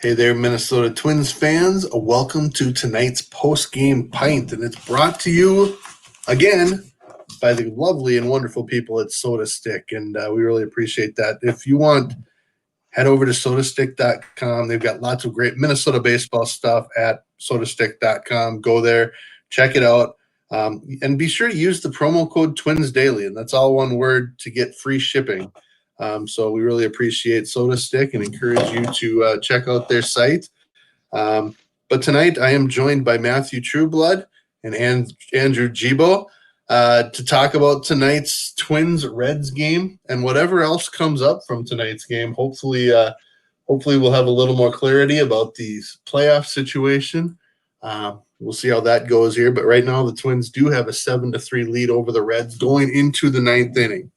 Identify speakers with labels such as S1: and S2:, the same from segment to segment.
S1: Hey there, Minnesota Twins fans. Welcome to tonight's post-game pint, and it's brought to you again by the lovely and wonderful people at Soda Stick, and we really appreciate that. If you want, head over to sodastick.com. They've got lots of great Minnesota baseball stuff at sodastick.com. Go there, check it out, and be sure to use the promo code Twins Daily, and that's all one word, to get free shipping. So we really appreciate Soda Stick and encourage you to check out their site. But tonight I am joined by Matthew Trueblood and Andrew Gebo to talk about tonight's Twins-Reds game and whatever else comes up from tonight's game. Hopefully we'll have a little more clarity about the playoff situation. We'll see how that goes here. But right now the Twins do have a 7-3 lead over the Reds going into the ninth inning.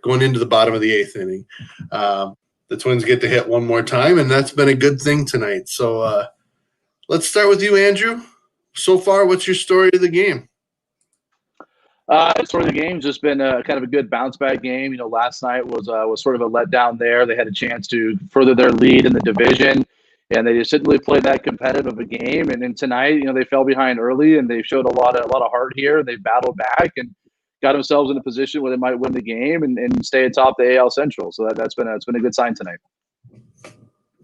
S1: Going into the bottom of the eighth inning. The Twins get to hit one more time, and that's been a good thing tonight. So let's start with you, Andrew. So far, what's your story of the game?
S2: Story of the game's just been kind of a good bounce-back game. You know, last night was sort of a letdown there. They had a chance to further their lead in the division, and they just didn't really play that competitive of a game. And then tonight, you know, they fell behind early, and they showed a lot of heart here. They battled back and got themselves in a position where they might win the game and stay atop the AL Central. So that's been a good sign tonight.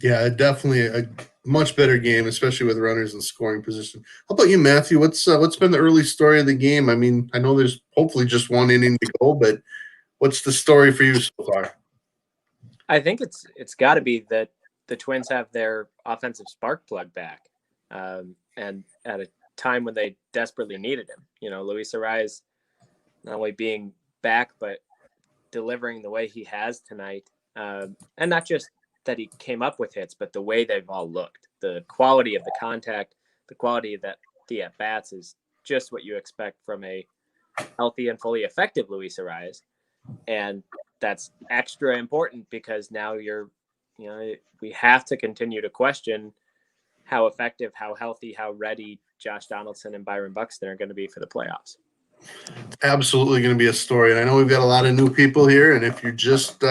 S1: Yeah, definitely a much better game, especially with runners in scoring position. How about you, Matthew? What's been the early story of the game? I mean, I know there's hopefully just one inning to go, but what's the story for you so far?
S3: I think it's got to be that the Twins have their offensive spark plug back, and at a time when they desperately needed him. You know, Luis Arraez not only being back, but delivering the way he has tonight. And not just that he came up with hits, but the way they've all looked. The quality of the contact, the quality of the at-bats is just what you expect from a healthy and fully effective Luis Arraez. And that's extra important because now we have to continue to question how effective, how healthy, how ready Josh Donaldson and Byron Buxton are going to be for the playoffs.
S1: Absolutely going to be a story. And I know we've got a lot of new people here. And if you're just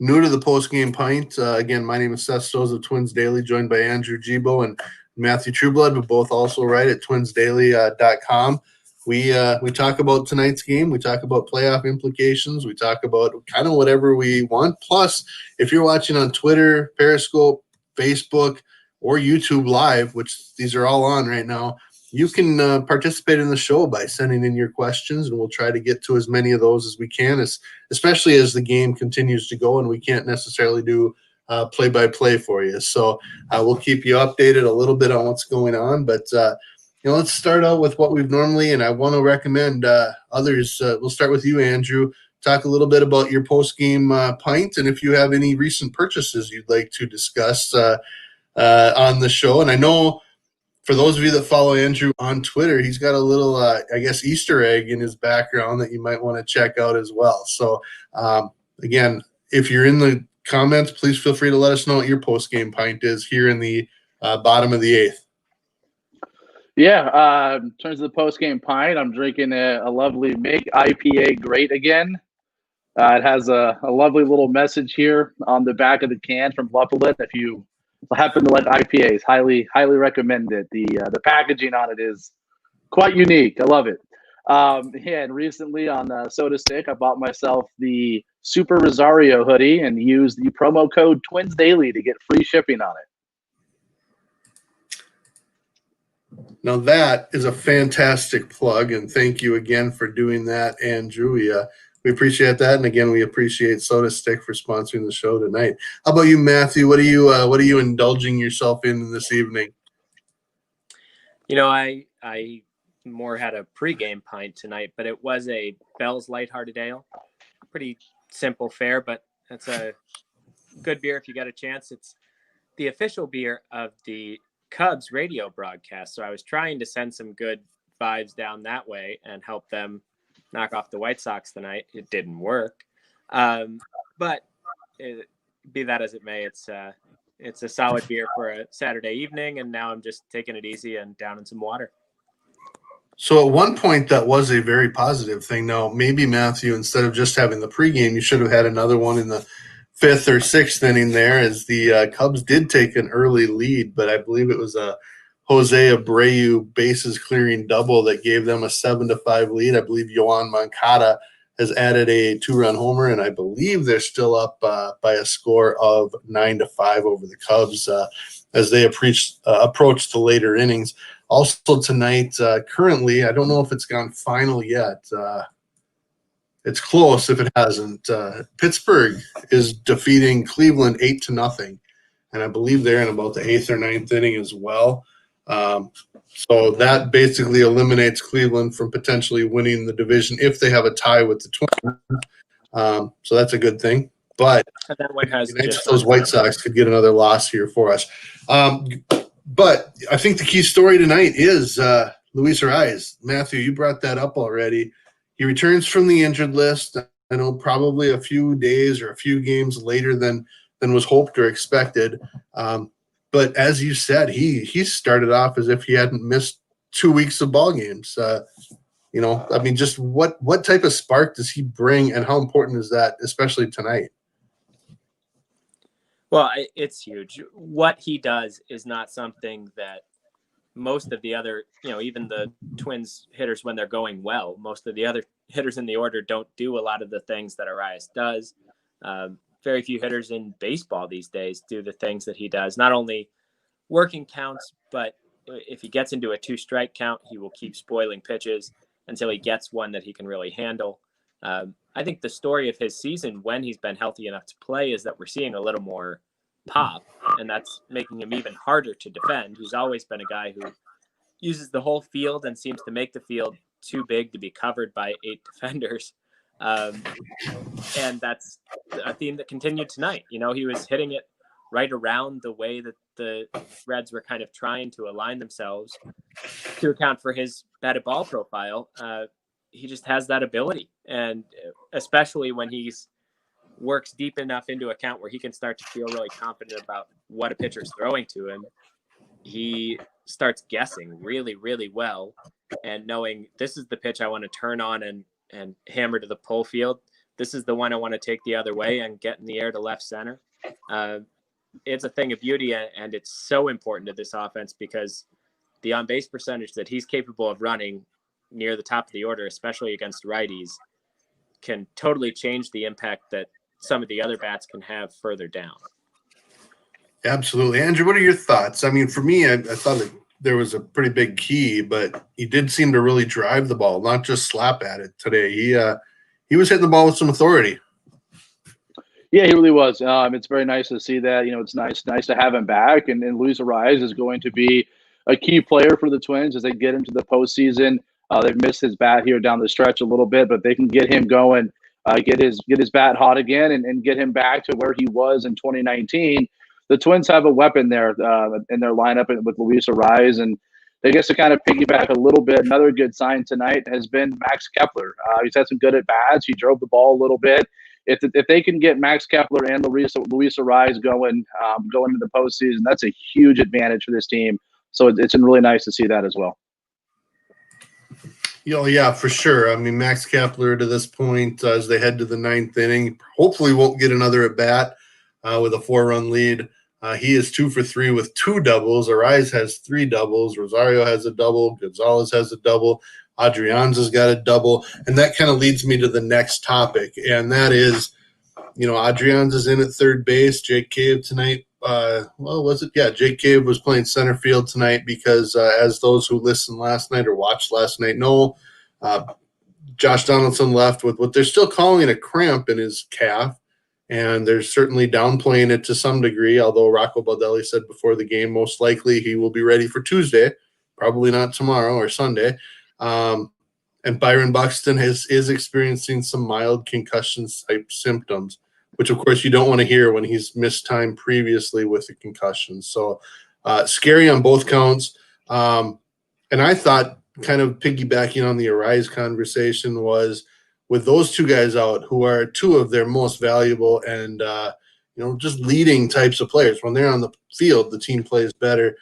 S1: new to the post-game pint, again, my name is Seth Stos of Twins Daily, joined by Andrew Gebo and Matthew Trueblood, but both also write at twinsdaily.com. We talk about tonight's game. We talk about playoff implications. We talk about kind of whatever we want. Plus, if you're watching on Twitter, Periscope, Facebook, or YouTube Live, which these are all on right now, you can participate in the show by sending in your questions, and we'll try to get to as many of those as we can, especially as the game continues to go and we can't necessarily do play-by-play for you. So we'll keep you updated a little bit on what's going on. But, let's start out with what we've normally, and I want to recommend others. We'll start with you, Andrew. Talk a little bit about your post-game pint, and if you have any recent purchases you'd like to discuss on the show. And I know, for those of you that follow Andrew on Twitter, he's got a little, Easter egg in his background that you might want to check out as well. So, again, if you're in the comments, please feel free to let us know what your post-game pint is here in the bottom of the eighth.
S2: Yeah, in terms of the post-game pint, I'm drinking a lovely Make IPA Great Again. It has a lovely little message here on the back of the can from Luppalin. If you happen to like IPAs, highly recommend it. The packaging on it is quite unique. I love it. And recently on Soda Stick, I bought myself the Super Rosario hoodie and used the promo code Twins Daily to get free shipping on it.
S1: Now that is a fantastic plug, and thank you again for doing that, Andrew. We appreciate that, and again, we appreciate Soda Stick for sponsoring the show tonight. How about you, Matthew? What are you indulging yourself in this evening?
S3: You know, I more had a pregame pint tonight, but it was a Bell's Lighthearted Ale. Pretty simple fare, but that's a good beer if you got a chance. It's the official beer of the Cubs radio broadcast, so I was trying to send some good vibes down that way and help them knock off the White Sox tonight. It didn't work, but be that as it may, it's a solid beer for a Saturday evening, and now I'm just taking it easy and down in some water.
S1: So at one point, that was a very positive thing. Now, maybe, Matthew, instead of just having the pregame, you should have had another one in the fifth or sixth inning there as the Cubs did take an early lead, but I believe it was a Jose Abreu bases clearing double that gave them a 7-5 lead. I believe Yoan Moncada has added a 2-run homer, and I believe they're still up by a score of 9-5 over the Cubs as they approach the later innings. Also tonight, currently, I don't know if it's gone final yet. It's close if it hasn't. Pittsburgh is defeating Cleveland 8-0, and I believe they're in about the 8th or 9th inning as well. So that basically eliminates Cleveland from potentially winning the division if they have a tie with the Twins. So that's a good thing. But
S3: that one has
S1: those White Sox could get another loss here for us. But I think the key story tonight is Luis Arraez. Matthew, you brought that up already. He returns from the injured list. I know probably a few days or a few games later than was hoped or expected. But as you said, he started off as if he hadn't missed 2 weeks of ball games. Just what type of spark does he bring, and how important is that, especially tonight?
S3: Well, it's huge. What he does is not something that most of the other, even the Twins hitters, when they're going well, most of the other hitters in the order don't do a lot of the things that Arraez does. Very few hitters in baseball these days do the things that he does. Not only working counts, but if he gets into a 2-strike count, he will keep spoiling pitches until he gets one that he can really handle. I think the story of his season, when he's been healthy enough to play, is that we're seeing a little more pop, and that's making him even harder to defend. He's always been a guy who uses the whole field and seems to make the field too big to be covered by 8 defenders. And that's a theme that continued tonight. He was hitting it right around the way that the Reds were kind of trying to align themselves to account for his batted ball profile. He just has that ability. And especially when he's works deep enough into a count where he can start to feel really confident about what a pitcher's throwing to him, he starts guessing really, really well and knowing this is the pitch I want to turn on and hammer to the pull field. This is the one I want to take the other way and get in the air to left center. It's a thing of beauty, and it's so important to this offense because the on-base percentage that he's capable of running near the top of the order, especially against righties, can totally change the impact that some of the other bats can have further down.
S1: Absolutely. Andrew, what are your thoughts? I mean, for me, I thought that there was a pretty big key, but he did seem to really drive the ball, not just slap at it today. He was hitting the ball with some authority.
S2: Yeah, he really was. It's very nice to see that. It's nice to have him back, and Luis Arraez is going to be a key player for the Twins as they get into the postseason. They've missed his bat here down the stretch a little bit, but they can get him going, get his bat hot again, and get him back to where he was in 2019. The Twins have a weapon there in their lineup with Luis Arraez, and I guess to kind of piggyback a little bit, another good sign tonight has been Max Kepler. He's had some good at-bats. He drove the ball a little bit. If they can get Max Kepler and Luis Arraez going into the postseason, that's a huge advantage for this team. So it's been really nice to see that as well.
S1: Yeah, for sure. I mean, Max Kepler to this point, as they head to the 9th inning, hopefully won't get another at-bat with a 4-run lead. He is 2 for 3 with 2 doubles. Arraez has 3 doubles. Rosario has a double. Gonzalez has a double. Adrianza's got a double. And that kind of leads me to the next topic, and that is, Adrianza's in at third base. Jake Cave tonight. Jake Cave was playing center field tonight because, as those who listened last night or watched last night know, Josh Donaldson left with what they're still calling a cramp in his calf. And they're certainly downplaying it to some degree, although Rocco Baldelli said before the game most likely he will be ready for Tuesday, probably not tomorrow or Sunday. And Byron Buxton is experiencing some mild concussion-type symptoms, which, of course, you don't want to hear when he's missed time previously with a concussion. So scary on both counts. And I thought, kind of piggybacking on the Arraez conversation, was – with those 2 guys out, who are 2 of their most valuable and, just leading types of players. When they're on the field, the team plays better.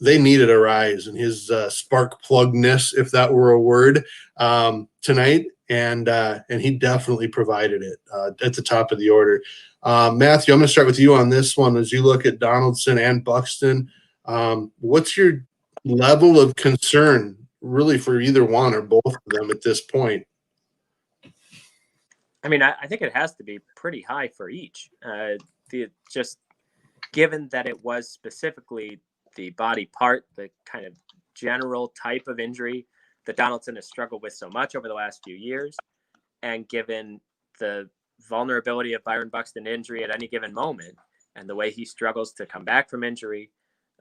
S1: They needed Arraez and his spark plugness, if that were a word, tonight. and he definitely provided it at the top of the order. Matthew, I'm going to start with you on this one. As you look at Donaldson and Buxton, what's your level of concern really for either one or both of them at this point?
S3: I mean, I think it has to be pretty high for each. Just given that it was specifically the body part, the kind of general type of injury that Donaldson has struggled with so much over the last few years, and given the vulnerability of Byron Buxton injury at any given moment, and the way he struggles to come back from injury,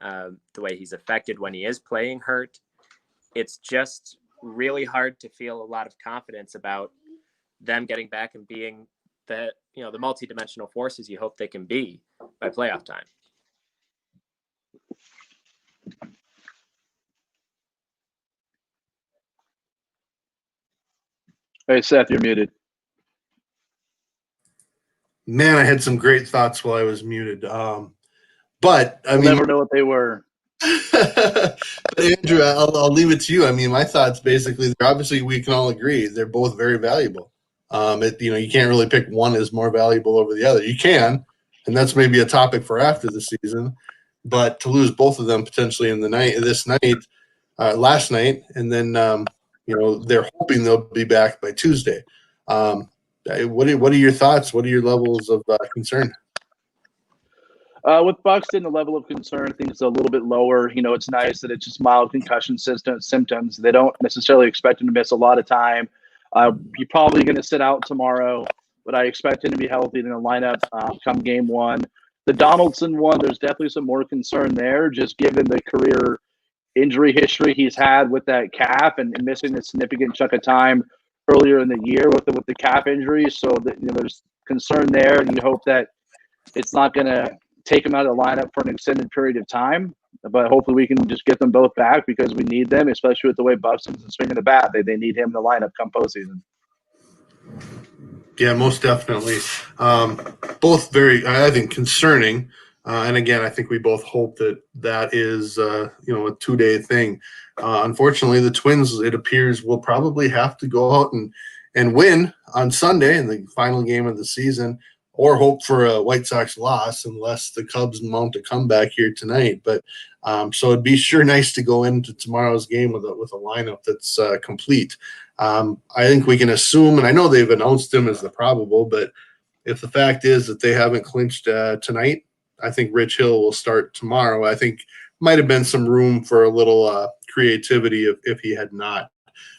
S3: the way he's affected when he is playing hurt, it's just really hard to feel a lot of confidence about them getting back and being the multi-dimensional forces you hope they can be by playoff time.
S2: Hey, Seth, you're muted.
S1: Man, I had some great thoughts while I was muted. But I mean,
S2: never know what they were.
S1: Andrew, I'll leave it to you. I mean, my thoughts basically, obviously we can all agree they're both very valuable. You can't really pick one as more valuable over the other. You can, and that's maybe a topic for after the season. But to lose both of them potentially in last night, and then they're hoping they'll be back by Tuesday. What are your thoughts? What are your levels of concern?
S2: With Buxton, the level of concern I think is a little bit lower. It's nice that it's just mild concussion symptoms. They don't necessarily expect him to miss a lot of time. You're probably going to sit out tomorrow, but I expect him to be healthy in the lineup come game one. The Donaldson one, there's definitely some more concern there, just given the career injury history he's had with that calf and missing a significant chunk of time earlier in the year with the calf injury. So there's concern there, and you hope that it's not going to take him out of the lineup for an extended period of time. But hopefully we can just get them both back because we need them, especially with the way Buxton's swinging the bat. They need him in the lineup come postseason.
S1: Yeah, most definitely. Both very, I think, concerning. And again, I think we both hope that is, a 2-day thing. Unfortunately, the Twins, it appears, will probably have to go out and win on Sunday in the final game of the season, or hope for a White Sox loss unless the Cubs mount a comeback here tonight. But so it'd be sure nice to go into tomorrow's game with a lineup that's complete. I think we can assume, and I know they've announced him as the probable, but if the fact is that they haven't clinched tonight, I think Rich Hill will start tomorrow. I think might have been some room for a little creativity if he had not.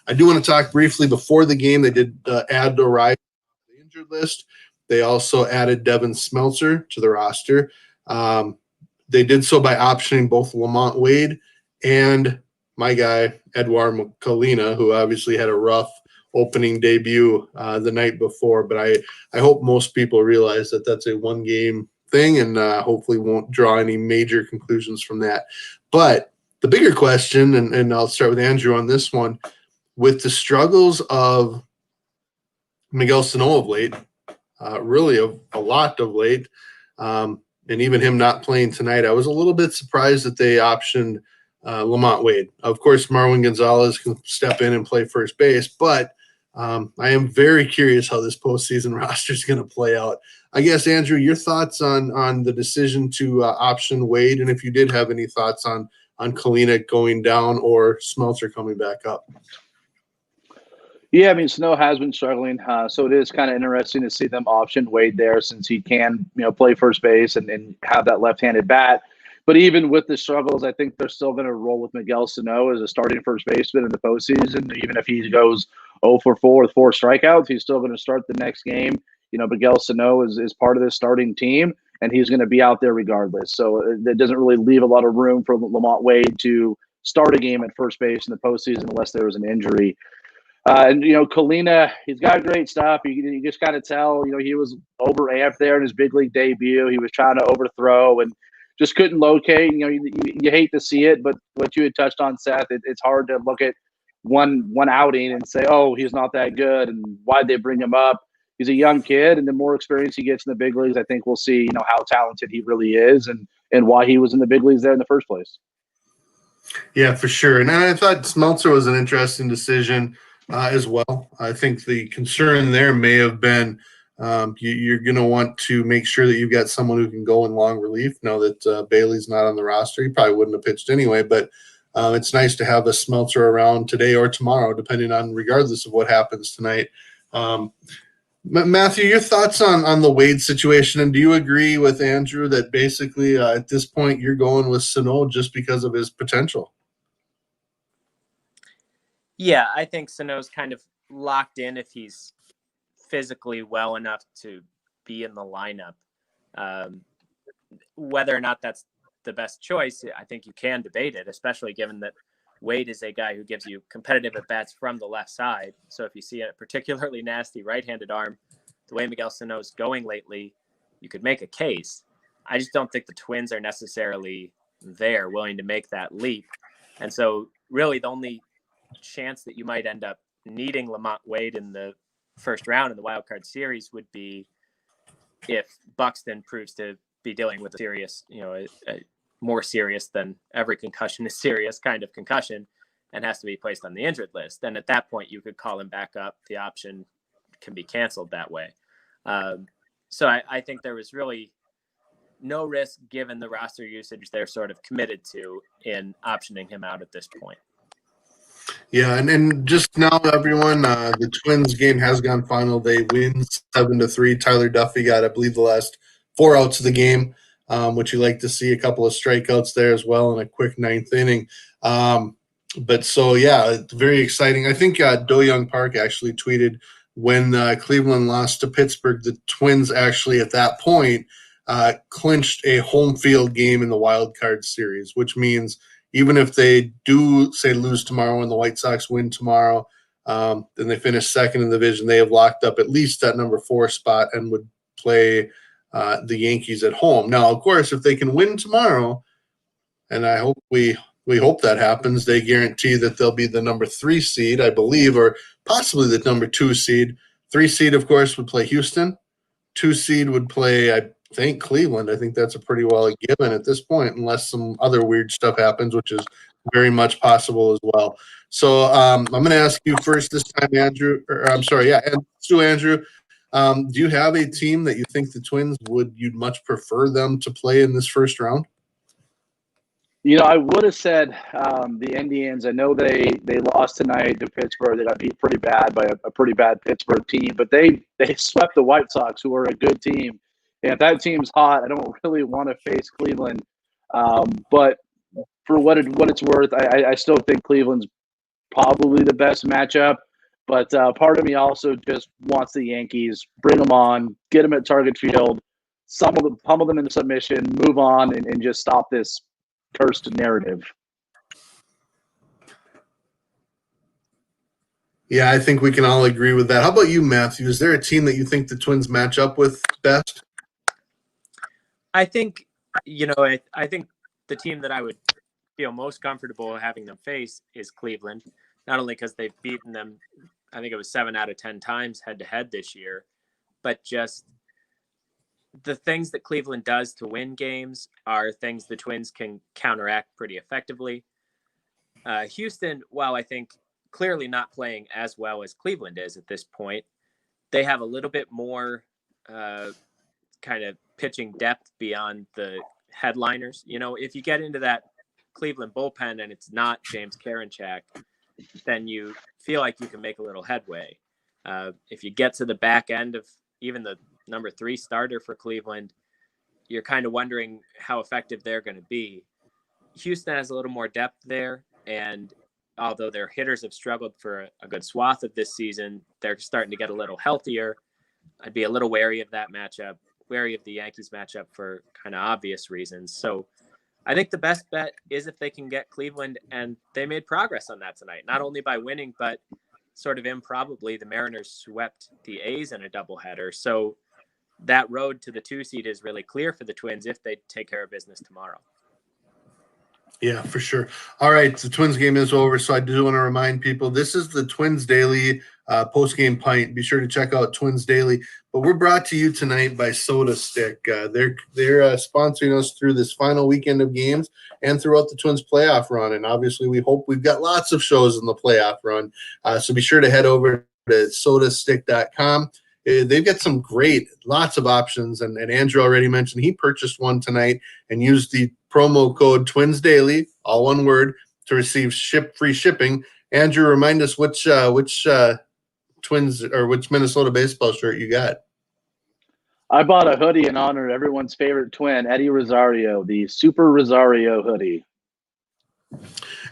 S1: I do want to talk briefly before the game. They did add O'Reilly to the injured list. They also added Devin Smeltzer to the roster. They did so by optioning both Lamont Wade and my guy, Edouard Molina, who obviously had a rough opening debut the night before. But I hope most people realize that that's a one-game thing and hopefully won't draw any major conclusions from that. But the bigger question, and I'll start with Andrew on this one, with the struggles of Miguel Sano of late, really a lot of late, and even him not playing tonight, I was a little bit surprised that they optioned Lamont Wade. Of course, Marwin Gonzalez can step in and play first base, but I am very curious how this postseason roster is going to play out. I guess, Andrew, your thoughts on the decision to option Wade, and if you did have any thoughts on Kalina going down or Smeltzer coming back up.
S2: Yeah, I mean, Sano has been struggling, so it is kind of interesting to see them option Wade there since he can, play first base and have that left-handed bat. But even with the struggles, I think they're still going to roll with Miguel Sano as a starting first baseman in the postseason. Even if he goes 0 for 4 with 4 strikeouts, he's still going to start the next game. Miguel Sano is part of this starting team, and he's going to be out there regardless. So it doesn't really leave a lot of room for Lamont Wade to start a game at first base in the postseason unless there was an injury. And Kalina, he's got great stuff. You just got to tell, he was overamped there in his big league debut. He was trying to overthrow and just couldn't locate. You hate to see it, but what you had touched on, Seth, it's hard to look at one outing and say, oh, he's not that good, and why'd they bring him up? He's a young kid, and the more experience he gets in the big leagues, I think we'll see, how talented he really is and why he was in the big leagues there in the first place.
S1: Yeah, for sure. And I thought Smeltzer was an interesting decision. as well. I think the concern there may have been you're going to want to make sure that you've got someone who can go in long relief. Now that Bailey's not on the roster, he probably wouldn't have pitched anyway, but it's nice to have a Smelter around today or tomorrow, depending on regardless of what happens tonight. Matthew, your thoughts on the Wade situation, and do you agree with Andrew that basically at this point you're going with Sano just because of his potential?
S3: Yeah, I think Sano's kind of locked in if he's physically well enough to be in the lineup. Whether or not that's the best choice, I think you can debate it, especially given that Wade is a guy who gives you competitive at-bats from the left side. So if you see a particularly nasty right-handed arm, the way Miguel Sano's going lately, you could make a case. I just don't think the Twins are necessarily there willing to make that leap. And so really the only chance that you might end up needing Lamont Wade in the first round in the wild card series would be if Buxton proves to be dealing with a serious, a more serious than every concussion is serious kind of concussion and has to be placed on the injured list. Then at that point, you could call him back up. The option can be canceled that way. So I think there was really no risk given the roster usage they're sort of committed to in optioning him out at this point.
S1: Yeah, and just now, everyone, the Twins game has gone final. They win 7-3. Tyler Duffy got, I believe, the last 4 outs of the game, which you like to see. A couple of strikeouts there as well in a quick 9th inning. But so, yeah, it's very exciting. I think Do Young Park actually tweeted when Cleveland lost to Pittsburgh, the Twins actually at that point clinched a home field game in the wild card series, which means even if they do, say, lose tomorrow and the White Sox win tomorrow, then they finish second in the division, they have locked up at least that number 4 spot and would play the Yankees at home. Now, of course, if they can win tomorrow, and I hope we hope that happens, they guarantee that they'll be the number 3 seed, I believe, or possibly the number 2 seed. 3 seed, of course, would play Houston. 2 seed would play, I think, Cleveland. I think that's a pretty well given at this point, unless some other weird stuff happens, which is very much possible as well. So I'm going to ask you first this time, Andrew. And to Andrew. Do you have a team that you think the Twins you'd much prefer them to play in this first round?
S2: I would have said the Indians. I know they lost tonight to Pittsburgh. They got beat pretty bad by a pretty bad Pittsburgh team, but they swept the White Sox, who are a good team. And if that team's hot, I don't really want to face Cleveland. But for what it's worth, I still think Cleveland's probably the best matchup. But part of me also just wants the Yankees, bring them on, get them at Target Field, pummel them into submission, move on, and just stop this cursed narrative.
S1: Yeah, I think we can all agree with that. How about you, Matthew? Is there a team that you think the Twins match up with best?
S3: I think, I think the team that I would feel most comfortable having them face is Cleveland, not only because they've beaten them, I think it was 7 out of 10 times head-to-head this year, but just the things that Cleveland does to win games are things the Twins can counteract pretty effectively. Houston, while I think clearly not playing as well as Cleveland is at this point, they have a little bit more kind of pitching depth beyond the headliners. If you get into that Cleveland bullpen and it's not James Karinchak, then you feel like you can make a little headway. If you get to the back end of even the number 3 starter for Cleveland, you're kind of wondering how effective they're going to be. Houston has a little more depth there, and although their hitters have struggled for a good swath of this season, they're starting to get a little healthier. I'd be a little wary of that matchup, wary of the Yankees matchup for kind of obvious reasons. So I think the best bet is if they can get Cleveland, and they made progress on that tonight, not only by winning, but sort of improbably, the Mariners swept the A's in a doubleheader. So that road to the 2 seed is really clear for the Twins if they take care of business tomorrow.
S1: Yeah, for sure. All right, the Twins game is over, so I do want to remind people this is the Twins Daily Postgame Pint. Be sure to check out Twins Daily. But we're brought to you tonight by Soda Stick. They're sponsoring us through this final weekend of games and throughout the Twins playoff run. And obviously, we hope we've got lots of shows in the playoff run. So be sure to head over to sodastick.com. They've got some lots of options. And Andrew already mentioned he purchased one tonight and used the promo code Twins Daily, all one word, to receive free shipping. Andrew, remind us which Twins or which Minnesota baseball shirt you got.
S2: I bought a hoodie in honor of everyone's favorite Twin, Eddie Rosario, the Super Rosario hoodie.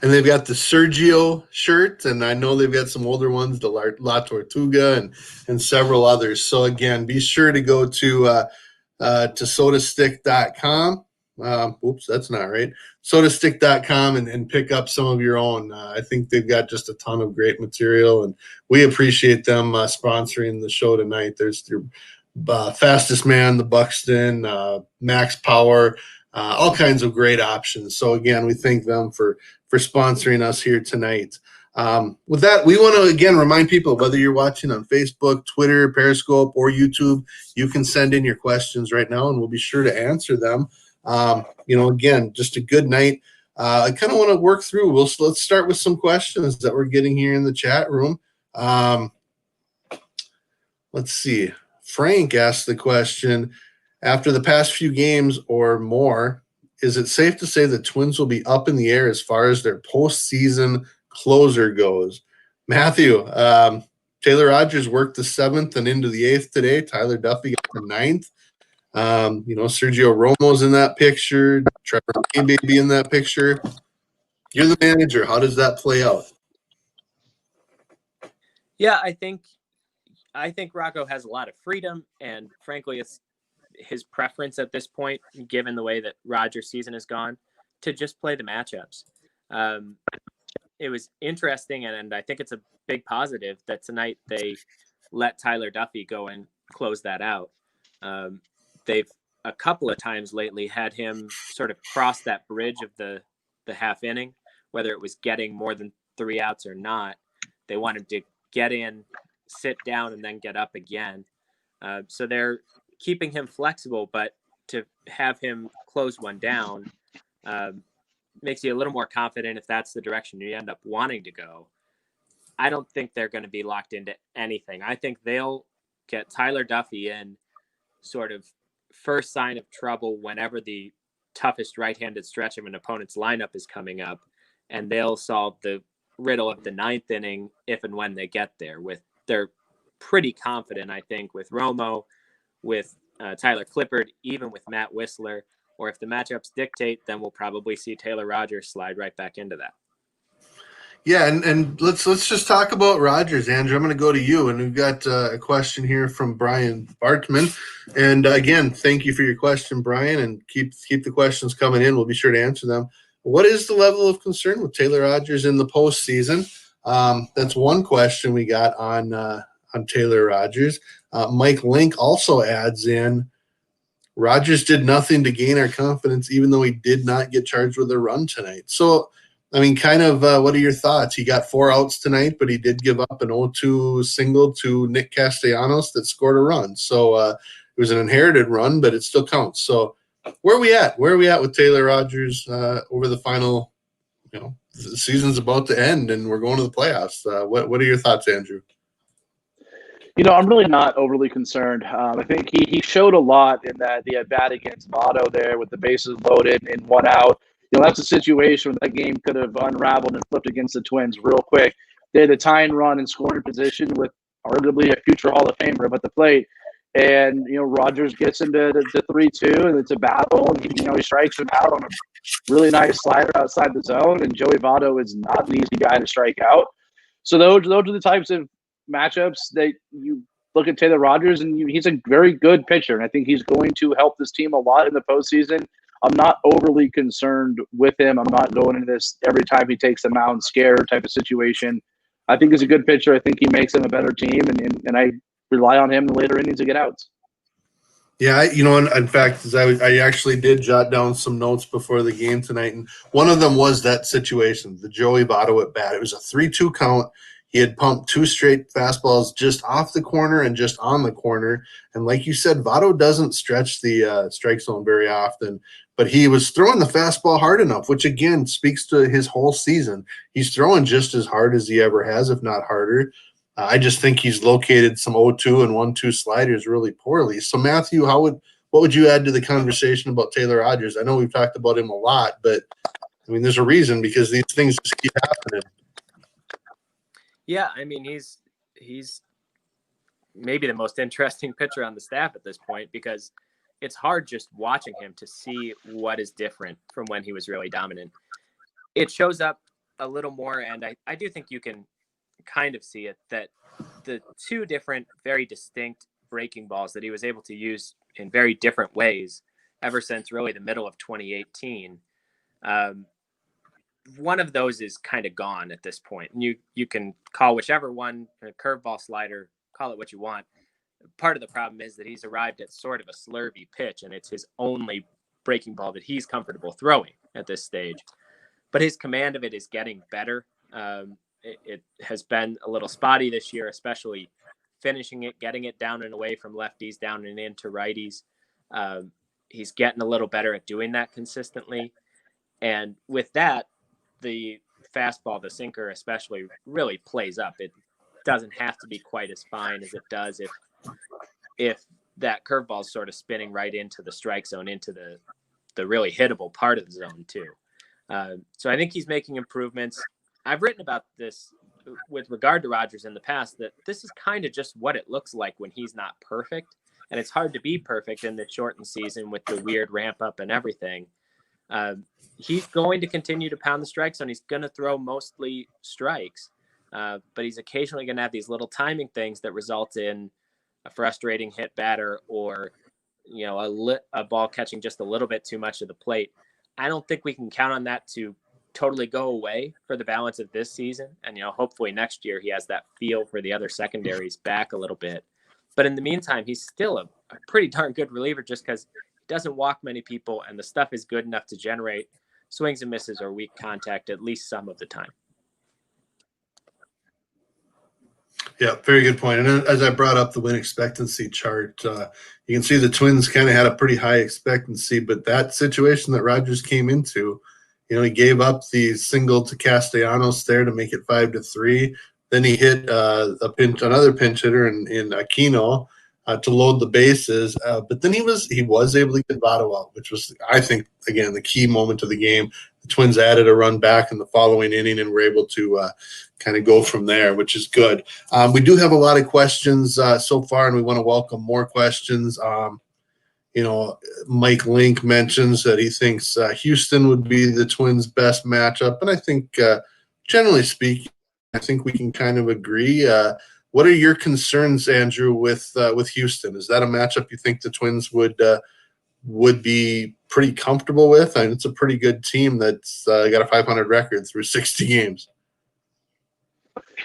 S1: And they've got the Sergio shirt, and I know they've got some older ones, the La Tortuga and several others. So again, be sure to go to sodastick.com. Oops, that's not right. Sodastick.com and pick up some of your own. I think they've got just a ton of great material, and we appreciate them sponsoring the show tonight. There's your Fastest Man, the Buxton, Max Power, all kinds of great options. So again, we thank them for sponsoring us here tonight. With that, we want to again remind people, whether you're watching on Facebook, Twitter, Periscope, or YouTube, you can send in your questions right now, and we'll be sure to answer them. Again, just a good night. I kind of want to work through. Let's start with some questions that we're getting here in the chat room. Let's see. Frank asked the question, after the past few games or more, is it safe to say the Twins will be up in the air as far as their postseason closer goes? Matthew, Taylor Rogers worked the 7th and into the 8th today. Tyler Duffy got the 9th. Sergio Romo's in that picture. Trevor Maybe in that picture. You're the manager. How does that play out?
S3: Yeah, I think Rocco has a lot of freedom, and frankly, it's his preference at this point, given the way that Rogers' season has gone, to just play the matchups. It was interesting, and I think it's a big positive that tonight they let Tyler Duffy go and close that out. They've a couple of times lately had him sort of cross that bridge of the half inning, whether it was getting more than 3 outs or not. They wanted to get in, sit down, and then get up again. So they're keeping him flexible, but to have him close one down makes you a little more confident if that's the direction you end up wanting to go. I don't think they're going to be locked into anything. I think they'll get Tyler Duffy in sort of first sign of trouble whenever the toughest right-handed stretch of an opponent's lineup is coming up, and they'll solve the riddle of the 9th inning if and when they get there. They're pretty confident, I think, with Romo, with Tyler Clifford, even with Matt Whistler, or if the matchups dictate, then we'll probably see Taylor Rogers slide right back into that.
S1: Yeah, and let's just talk about Rogers, Andrew. I'm going to go to you, and we've got a question here from Brian Bartman. And again, thank you for your question, Brian, and keep the questions coming in. We'll be sure to answer them. What is the level of concern with Taylor Rogers in the postseason? That's one question we got on Taylor Rogers. Mike Link also adds in, Rogers did nothing to gain our confidence, even though he did not get charged with a run tonight. So, I mean, kind of what are your thoughts? He got 4 outs tonight, but he did give up an 0-2 single to Nick Castellanos that scored a run. So it was an inherited run, but it still counts. So where are we at? Where are we at with Taylor Rogers over the final, the season's about to end and we're going to the playoffs. What are your thoughts, Andrew?
S2: I'm really not overly concerned. I think he showed a lot in that the at-bat against Votto there with the bases loaded and 1 out. That's a situation where that game could have unraveled and flipped against the Twins real quick. They had a tying run and scoring position with arguably a future Hall of Famer at the plate. And, Rogers gets into the 3-2, and it's a battle. And, he strikes him out on a really nice slider outside the zone. And Joey Votto is not an easy guy to strike out. So those are the types of matchups that you look at Taylor Rogers, and he's a very good pitcher. And I think he's going to help this team a lot in the postseason. I'm not overly concerned with him. I'm not going into this every time he takes the mound scared type of situation. I think he's a good pitcher. I think he makes them a better team, and I rely on him in the later innings to get outs.
S1: Yeah, in fact, I actually did jot down some notes before the game tonight, and one of them was that situation, the Joey Votto at bat. It was a 3-2 count. He had pumped 2 straight fastballs just off the corner and just on the corner. And like you said, Votto doesn't stretch the strike zone very often, but he was throwing the fastball hard enough, which again speaks to his whole season. He's throwing just as hard as he ever has, if not harder. I just think he's located some 0-2 and 1-2 sliders really poorly. So Matthew, what would you add to the conversation about Taylor Rogers? I know we've talked about him a lot, but I mean, there's a reason because these things just keep happening.
S3: Yeah, I mean, he's maybe the most interesting pitcher on the staff at this point, because it's hard just watching him to see what is different from when he was really dominant. It shows up a little more, and I do think you can kind of see it, that the 2 different, very distinct breaking balls that he was able to use in very different ways ever since really the middle of 2018. One of those is kind of gone at this point. And you can call whichever one, a curveball, slider, call it what you want. Part of the problem is that he's arrived at sort of a slurvy pitch, and it's his only breaking ball that he's comfortable throwing at this stage. But his command of it is getting better. It has been a little spotty this year, especially finishing it, getting it down and away from lefties, down and into righties. He's getting a little better at doing that consistently. And with that, the fastball, the sinker especially, really plays up. It doesn't have to be quite as fine as it does if that curveball is sort of spinning right into the strike zone, into the really hittable part of the zone too. So I think he's making improvements. I've written about this with regard to Rogers in the past, that this is kind of just what it looks like when he's not perfect. And it's hard to be perfect in the shortened season with the weird ramp up and everything. He's going to continue to pound the strike zone. He's going to throw mostly strikes, but he's occasionally going to have these little timing things that result in a frustrating hit batter, or a ball catching just a little bit too much of the plate. I don't think we can count on that to totally go away for the balance of this season. And hopefully next year he has that feel for the other secondaries back a little bit. But in the meantime, he's still a pretty darn good reliever, just because he doesn't walk many people, and the stuff is good enough to generate swings and misses or weak contact at least some of the time.
S1: Yeah, very good point. And as I brought up the win expectancy chart, you can see the Twins kind of had a pretty high expectancy, but that situation that Rogers came into, he gave up the single to Castellanos there to make it 5-3. Then he hit another pinch hitter in Aquino to load the bases. But then he was able to get Votto out, which was, I think, again, the key moment of the game. The Twins added a run back in the following inning and were able to kind of go from there, which is good. We do have a lot of questions so far, and we want to welcome more questions. Mike Link mentions that he thinks Houston would be the Twins' best matchup, and I think, generally speaking, I think we can kind of agree. What are your concerns, Andrew, with Houston? Is that a matchup you think the Twins would be pretty comfortable with? I mean, it's a pretty good team that's got a 500 record through 60 games.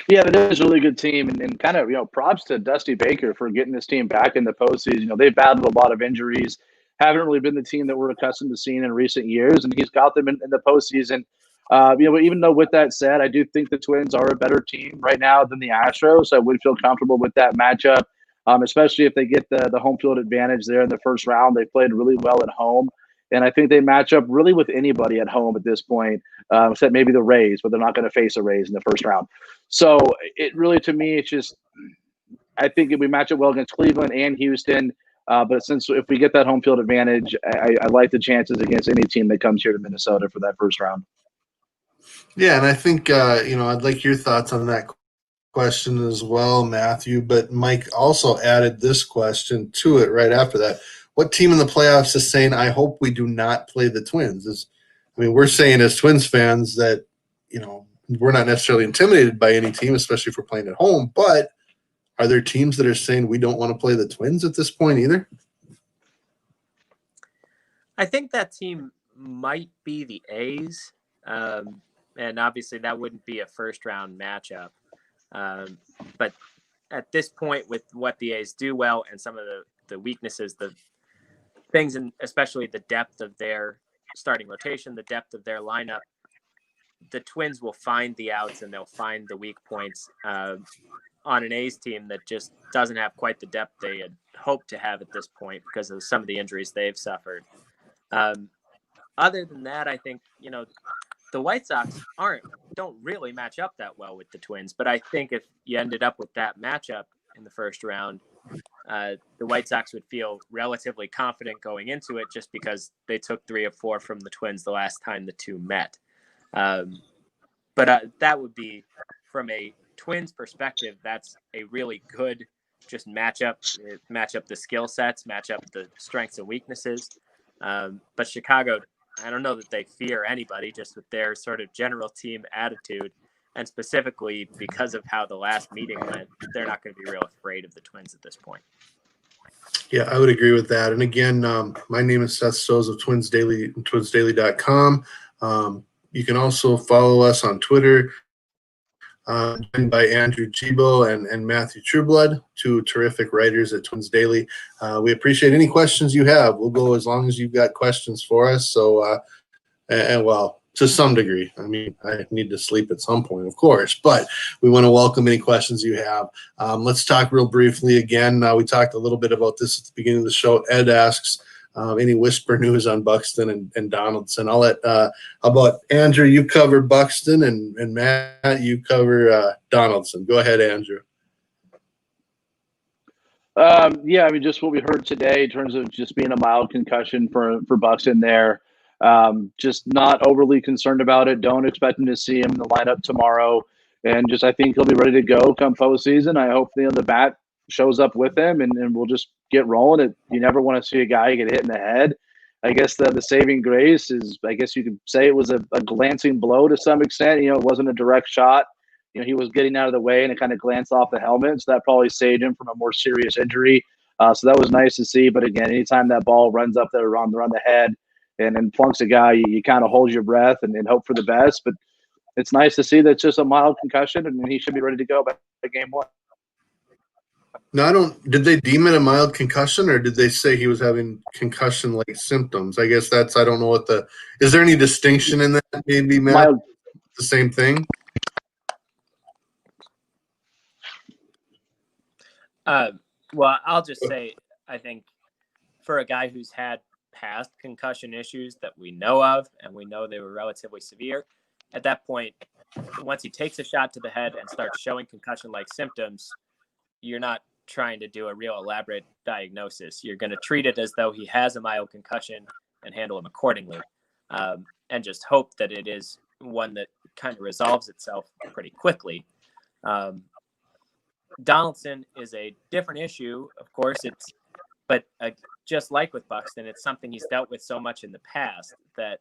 S2: Yeah, it is a really good team, and kind of, props to Dusty Baker for getting this team back in the postseason. They've battled a lot of injuries, haven't really been the team that we're accustomed to seeing in recent years, and he's got them in the postseason. But even though, with that said, I do think the Twins are a better team right now than the Astros. So I would feel comfortable with that matchup, especially if they get the home field advantage there in the first round. They played really well at home, and I think they match up really with anybody at home at this point, except maybe the Rays, but they're not going to face a Rays in the first round. So it really, to me, it's just, I think if we match up well against Cleveland and Houston, but if we get that home field advantage, I like the chances against any team that comes here to Minnesota for that first round.
S1: Yeah, and I think, I'd like your thoughts on that question as well, Matthew. But Mike also added this question to it right after that. What team in the playoffs is saying, I hope we do not play the Twins? We're saying as Twins fans that, we're not necessarily intimidated by any team, especially if we're playing at home. But are there teams that are saying we don't want to play the Twins at this point either?
S3: I think that team might be the A's. And obviously that wouldn't be a first-round matchup. But at this point, with what the A's do well and some of the weaknesses, the things, and especially the depth of their starting rotation, the depth of their lineup, the Twins will find the outs and they'll find the weak points on an A's team that just doesn't have quite the depth they had hoped to have at this point because of some of the injuries they've suffered. Other than that, I think, the White Sox don't really match up that well with the Twins, but I think if you ended up with that matchup in the first round, the White Sox would feel relatively confident going into it just because they took 3 of 4 from the Twins the last time the two met. But that would be, from a Twins perspective, that's a really good just match up the skill sets, match up the strengths and weaknesses. But Chicago, I don't know that they fear anybody just with their sort of general team attitude. And specifically because of how the last meeting went, they're not going to be real afraid of the Twins at this point.
S1: Yeah, I would agree with that. And again, my name is Seth Stos of Twins Daily, twinsdaily.com. You can also follow us on Twitter, joined by Andrew Gebo and Matthew Trueblood, 2 terrific writers at Twins Daily. We appreciate any questions you have. We'll go as long as you've got questions for us. So, well, to some degree. I mean, I need to sleep at some point, of course, but we want to welcome any questions you have. Let's talk real briefly again. We talked a little bit about this at the beginning of the show. Ed asks, any whisper news on Buxton and Donaldson? I'll let, how about Andrew, you cover Buxton, and Matt, you cover Donaldson. Go ahead, Andrew.
S2: Yeah, I mean, just what we heard today in terms of just being a mild concussion for Buxton there. Just not overly concerned about it. Don't expect him to see him in the lineup tomorrow. And just, I think he'll be ready to go come postseason. I hope the bat shows up with him and we'll just get rolling. You never want to see a guy get hit in the head. I guess the saving grace is, I guess you could say it was a glancing blow to some extent. It wasn't a direct shot. He was getting out of the way and it kind of glanced off the helmet. So that probably saved him from a more serious injury. So that was nice to see. But again, anytime that ball runs up there around the head and then plunks a guy, you kind of hold your breath and hope for the best. But it's nice to see that it's just a mild concussion and he should be ready to go by game 1.
S1: No, did they deem it a mild concussion, or did they say he was having concussion-like symptoms? I guess I don't know is there any distinction in that, maybe, Matt?
S2: Mild.
S1: The same thing?
S3: Well, I'll just say, I think for a guy who's had past concussion issues that we know of, and we know they were relatively severe, at that point, once he takes a shot to the head and starts showing concussion-like symptoms, you're not trying to do a real elaborate diagnosis. You're going to treat it as though he has a mild concussion and handle him accordingly, and just hope that it is one that kind of resolves itself pretty quickly. Donaldson is a different issue, of course. But just like with Buxton, it's something he's dealt with so much in the past that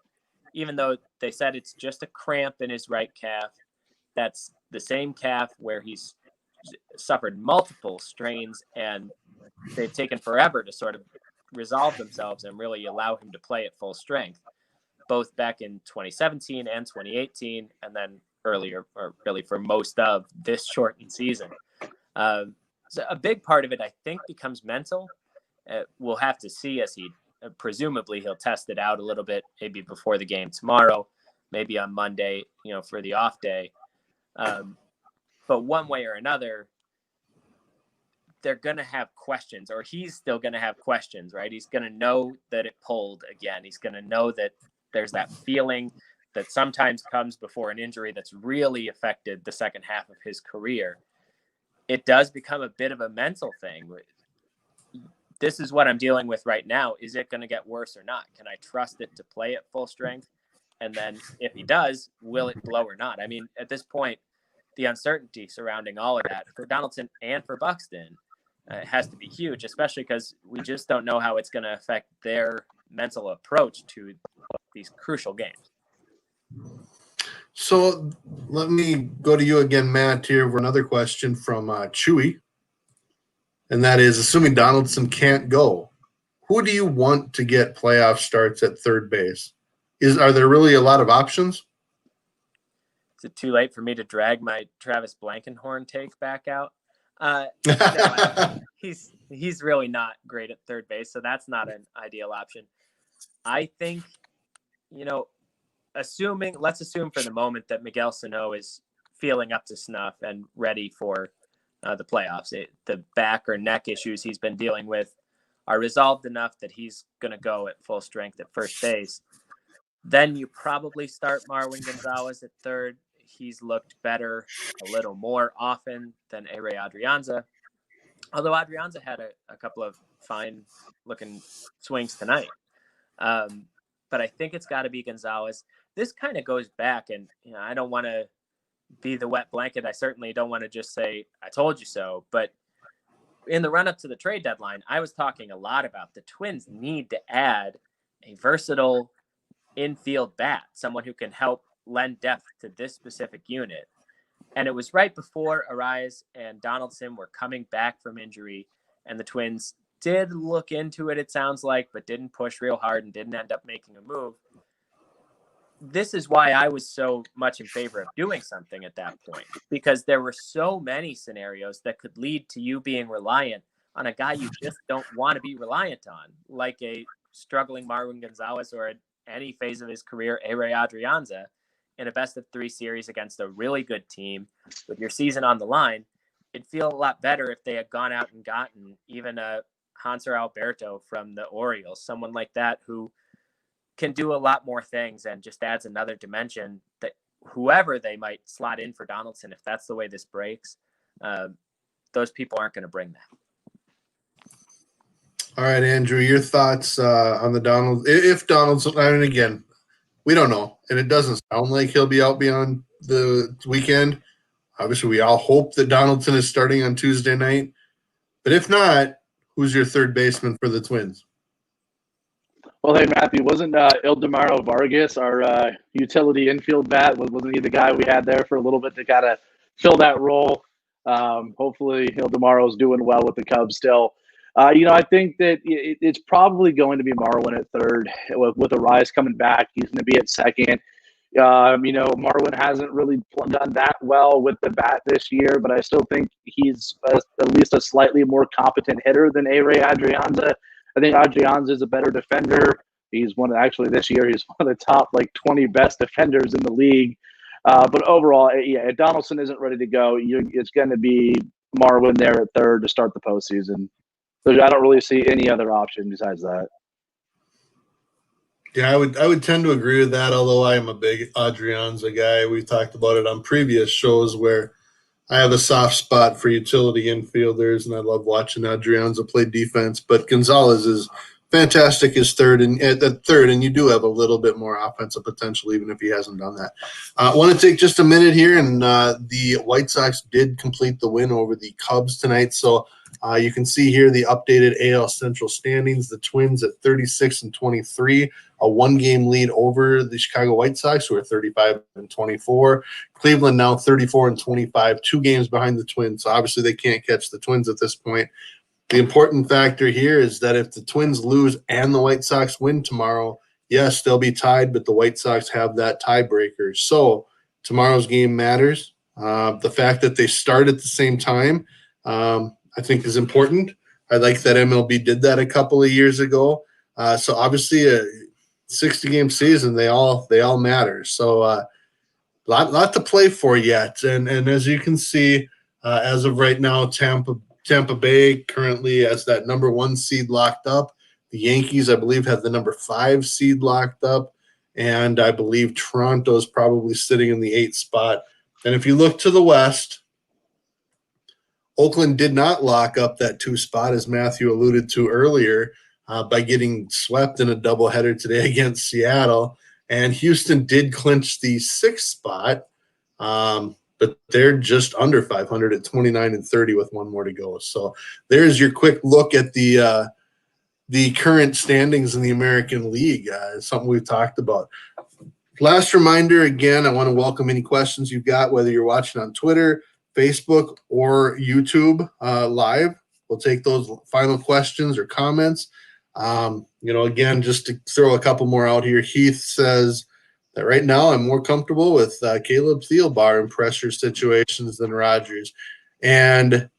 S3: even though they said it's just a cramp in his right calf, that's the same calf where he's suffered multiple strains and they've taken forever to sort of resolve themselves and really allow him to play at full strength, both back in 2017 and 2018, and then earlier, or really for most of this shortened season. So a big part of it, I think, becomes mental. We'll have to see as presumably he'll test it out a little bit, maybe before the game tomorrow, maybe on Monday, for the off day. But one way or another, they're going to have questions, or he's still going to have questions, right? He's going to know that it pulled again. He's going to know that there's that feeling that sometimes comes before an injury that's really affected the second half of his career. It does become a bit of a mental thing. This is what I'm dealing with right now. Is it going to get worse or not? Can I trust it to play at full strength? And then if he does, will it blow or not? I mean, at this point, the uncertainty surrounding all of that for Donaldson and for Buxton has to be huge, especially because we just don't know how it's going to affect their mental approach to these crucial games.
S1: So let me go to you again, Matt, here for another question from Chewy. And that is, assuming Donaldson can't go, who do you want to get playoff starts at third base? Are there really a lot of options?
S3: Is it too late for me to drag my Travis Blankenhorn take back out? No, he's really not great at third base, so that's not an ideal option. I think, let's assume for the moment that Miguel Sano is feeling up to snuff and ready for the playoffs. The back or neck issues he's been dealing with are resolved enough that he's going to go at full strength at first base. Then you probably start Marwin Gonzalez at third. He's looked better a little more often than A-Ray Adrianza, although Adrianza had a couple of fine-looking swings tonight. But I think it's got to be Gonzalez. This kind of goes back, and I don't want to be the wet blanket. I certainly don't want to just say, I told you so. But in the run-up to the trade deadline, I was talking a lot about the Twins need to add a versatile infield bat, someone who can help lend depth to this specific unit. And it was right before Arraez and Donaldson were coming back from injury, and the Twins did look into it, it sounds like, but didn't push real hard and didn't end up making a move. This is why I was so much in favor of doing something at that point, because there were so many scenarios that could lead to you being reliant on a guy you just don't want to be reliant on, like a struggling Marwin Gonzalez or at any phase of his career, A-Ray Adrianza, in a best-of-3 series against a really good team with your season on the line. It'd feel a lot better if they had gone out and gotten even a Hanser Alberto from the Orioles, someone like that who can do a lot more things and just adds another dimension that whoever they might slot in for Donaldson, if that's the way this breaks, those people aren't going to bring that.
S1: All right, Andrew, your thoughts on the if Donaldson, I mean, again, we don't know, and it doesn't sound like he'll be out beyond the weekend. Obviously, we all hope that Donaldson is starting on Tuesday night, but if not, who's your third baseman for the Twins?
S2: Well, hey, Matthew, wasn't Ildemaro Vargas our utility infield bat? Wasn't he the guy we had there for a little bit to kind of fill that role? Hopefully, Ildemaro's doing well with the Cubs still. I think that it's probably going to be Marwin at third with Arraez coming back. He's going to be at second. Marwin hasn't really done that well with the bat this year, but I still think he's at least a slightly more competent hitter than A-Ray Adrianza. I think Adrianza is a better defender. This year, he's one of the top 20 best defenders in the league. But overall, if Donaldson isn't ready to go, it's going to be Marwin there at third to start the postseason. So I don't really see any other option besides that.
S1: Yeah, I would tend to agree with that, although I am a big Adrianza guy. We've talked about it on previous shows where I have a soft spot for utility infielders, and I love watching Adrianza play defense. But Gonzalez is fantastic as third, and you do have a little bit more offensive potential, even if he hasn't done that. I want to take just a minute here, and the White Sox did complete the win over the Cubs tonight. So you can see here the updated AL Central standings. The Twins at 36-23, a one-game lead over the Chicago White Sox, who are 35-24. Cleveland now 34-25, 2 games behind the Twins. So obviously they can't catch the Twins at this point. The important factor here is that if the Twins lose and the White Sox win tomorrow, yes, they'll be tied, but the White Sox have that tiebreaker. So tomorrow's game matters. The fact that they start at the same time, I think is important. I like that MLB did that a couple of years ago. So obviously a 60-game season, they all matter. So lot to play for yet. And as you can see, as of right now, Tampa Bay currently has that number 1 seed locked up. The Yankees, I believe, have the number 5 seed locked up. And I believe Toronto's probably sitting in the 8th spot. And if you look to the West, Oakland did not lock up that 2 spot, as Matthew alluded to earlier, by getting swept in a doubleheader today against Seattle. And Houston did clinch the 6th spot, but they're just under 500 at 29-30 with 1 more to go. So there's your quick look at the current standings in the American League. Something we've talked about. Last reminder, again, I want to welcome any questions you've got, whether you're watching on Twitter, Facebook, or YouTube live. We'll take those final questions or comments. Again, just to throw a couple more out here, Heath says that right now I'm more comfortable with Caleb Thielbar in pressure situations than Rogers. And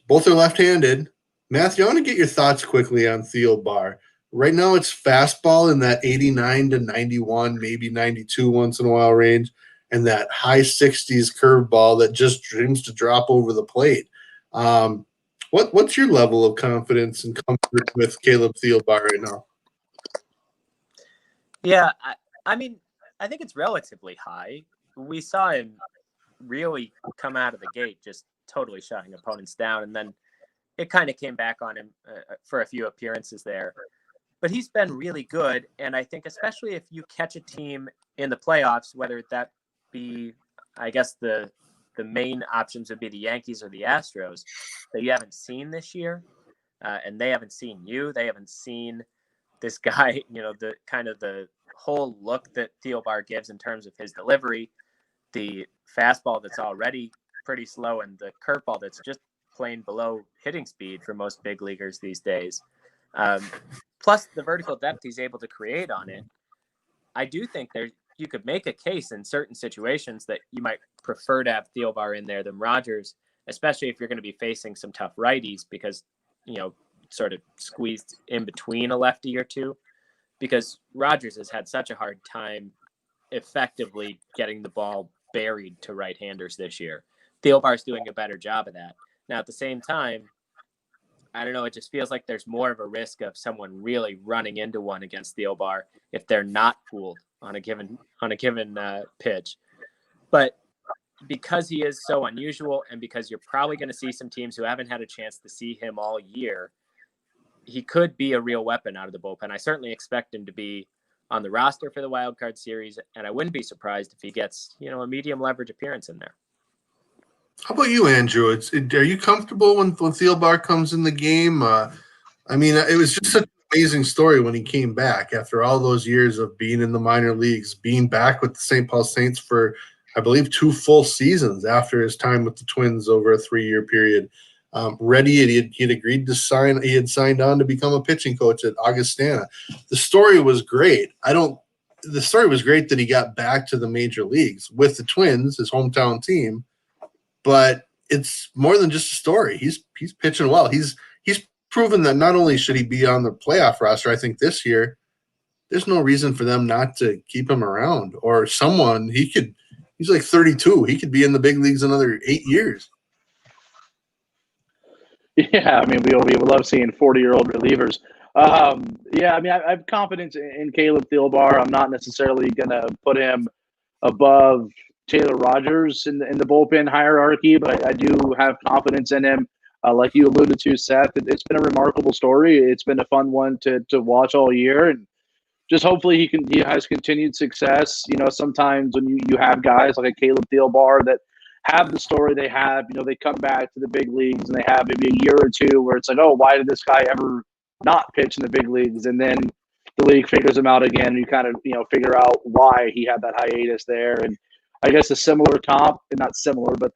S1: both are left-handed. Matthew, I want to get your thoughts quickly on Thielbar. Right now it's fastball in that 89 to 91, maybe 92 once in a while range, and that high 60s curveball that just seems to drop over the plate. What's your level of confidence and comfort with Caleb Thielbar right now?
S3: Yeah, I mean, I think it's relatively high. We saw him really come out of the gate just totally shutting opponents down, and then it kind of came back on him for a few appearances there. But he's been really good, and I think especially if you catch a team in the playoffs, whether that be, I guess the main options would be the Yankees or the Astros, that you haven't seen this year, and they haven't seen you. They haven't seen this guy, the kind of the whole look that Thielbar gives in terms of his delivery, the fastball that's already pretty slow, and the curveball that's just plain below hitting speed for most big leaguers these days. Plus the vertical depth he's able to create on it. I do think you could make a case in certain situations that you might prefer to have Thielbar in there than Rogers, especially if you're going to be facing some tough righties because, sort of squeezed in between a lefty or two, because Rogers has had such a hard time effectively getting the ball buried to right-handers this year. Thielbar's doing a better job of that. Now, at the same time, I don't know, it just feels like there's more of a risk of someone really running into one against Thielbar if they're not fooled on a given pitch. But because he is so unusual, and because you're probably going to see some teams who haven't had a chance to see him all year, he could be a real weapon out of the bullpen. I certainly expect him to be on the roster for the wild card series, and I wouldn't be surprised if he gets, a medium leverage appearance in there.
S1: How about you, Andrew? Are you comfortable when Thielbar comes in the game? It was just such an amazing story when he came back after all those years of being in the minor leagues, being back with the St. Paul Saints for, I believe, 2 full seasons after his time with the Twins over a 3-year period. He'd agreed to sign. He had signed on to become a pitching coach at Augustana. The story was great. The story was great that he got back to the major leagues with the Twins, his hometown team. But it's more than just a story. He's pitching well. He's proven that not only should he be on the playoff roster, I think this year, there's no reason for them not to keep him around. Or someone, he's like 32. He could be in the big leagues another 8 years.
S2: Yeah, we love seeing 40-year-old relievers. I have confidence in Caleb Thielbar. I'm not necessarily going to put him above Taylor Rogers in the bullpen hierarchy, but I do have confidence in him. Like you alluded to, Seth, it's been a remarkable story. It's been a fun one to watch all year, and just hopefully he has continued success. Sometimes when you have guys like a Caleb Thielbar that have the story they have, they come back to the big leagues and they have maybe a year or two where it's like, oh, why did this guy ever not pitch in the big leagues? And then the league figures him out again, and you kind of, figure out why he had that hiatus there. And I guess a similar comp, and not similar, but